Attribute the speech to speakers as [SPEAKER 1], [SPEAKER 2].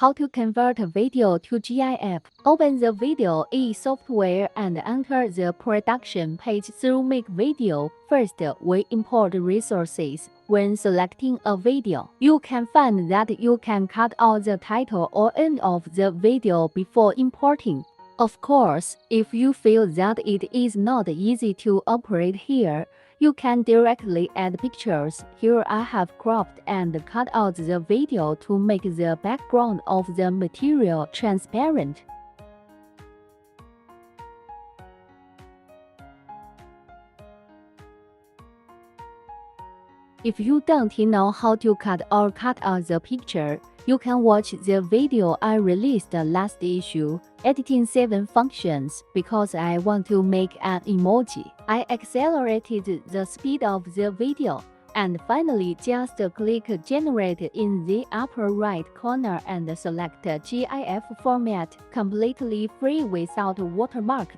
[SPEAKER 1] How to convert a video to GIF. Open the VideoAE software and enter the production page through Make Video. First, we import resources. When selecting a video, you can find that you can cut out the title or end of the video before importing. Of course, if you feel that it is not easy to operate here, you can directly add pictures. Here I have cropped and cut out the video to make the background of the material transparent. If you don't know how to cut or cut out the picture, you can watch the video I released last issue, Editing 7 Functions, because I want to make an emoji. I accelerated the speed of the video, and finally just click Generate in the upper right corner and select GIF format, completely free without watermark.